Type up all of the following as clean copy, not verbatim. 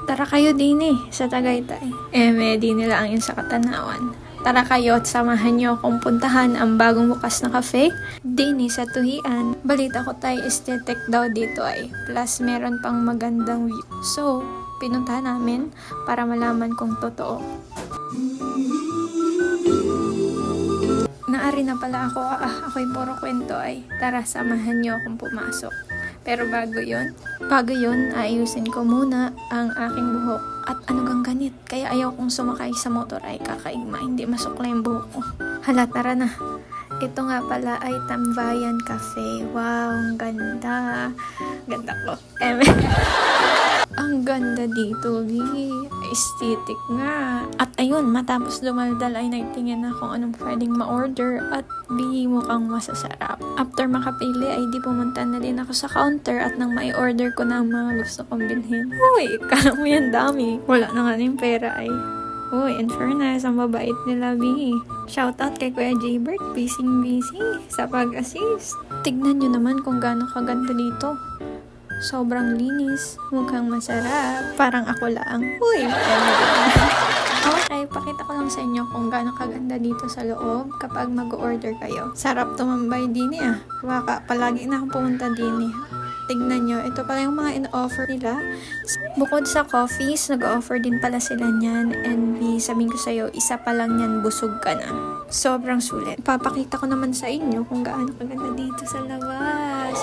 Tara kayo din sa Tagaytay. Di nila ang yun sa Katanawan. Tara kayo at samahan nyo akong puntahan ang bagong bukas na cafe din sa Tuhian. Balita ko tayo aesthetic daw dito plus meron pang magandang view. So, pinuntahan namin para malaman kung totoo. Naari na pala ako. Ako'y puro kwento Tara, samahan nyo akong pumasok. Pero bago yon, ayusin ko muna ang aking buhok. At ano gang ganit, kaya ayaw kong sumakay sa motor kakaigma, hindi masukla yung buhok ko. Hala, tara na. Ito nga pala ay Tambayan Cafe. Wow, ang ganda. Ganda ko. Ang ganda dito, aesthetic nga. At ayun, matapos dumaldal ay nagtingin na kung anong pwedeng ma-order at mukhang masasarap. After makapili ay di pumunta na din ako sa counter at nang mai-order ko na ang mga gusto kong bilhin. Uy, kala mo yan dami. Wala na nga yung pera Uy, in fairness, ang mabait nila, Shoutout kay Kuya Jaybert, busy sa pag-assist. Tignan nyo naman kung gaano kaganda dito. Sobrang linis, mukhang masarap, parang ako lang. Uy, okay, pakita ko lang sa inyo kung gaano kaganda dito sa loob kapag mag-order kayo. Sarap tumambay din Baka palagi na akong pumunta din Tignan nyo, ito pala yung mga in-offer nila. Bukod sa coffees, nag-offer din pala sila niyan. And sabihin ko sa'yo, isa pa lang yan, busog ka na. Sobrang sulit. Papakita ko naman sa inyo kung gaano kaganda dito sa labas.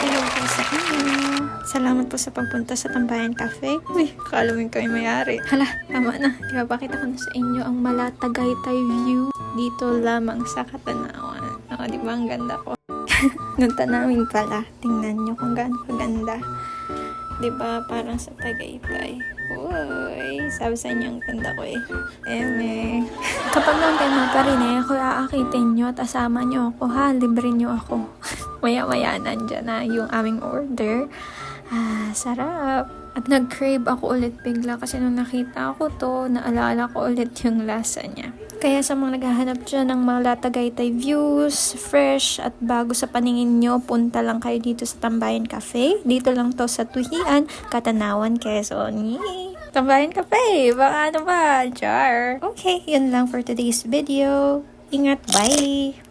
Hello po sa inyo. Salamat po sa pagpunta sa Tambayan Cafe. Uy, akala mo yung kami mayari. Hala, tama na. Ipapakita ko na sa inyo ang Malatagaytay view. Dito lamang sa Katanawan. Di ba ang ganda ko? Nung tanawin pala, tingnan nyo kung gaano kaganda. Diba, parang sa Tagaytay. Uy, sabi sa inyo ang ganda ko Kapag lang kayo pa rin ako aakitin nyo at asama nyo ako libre nyo ako. Maya-maya nandyan na yung aming order. Sarap. At nag-crave ako ulit bigla kasi nung nakita ko to, naalala ko ulit yung lasa niya. Kaya sa mga naghahanap dyan ng mga Tagaytay views, fresh at bago sa paningin nyo, punta lang kayo dito sa Tambayan Cafe. Dito lang to sa Tuhian, Katanawan, Quezon. Tambayan Cafe! Baka ano ba? Char! Okay, yun lang for today's video. Ingat, bye!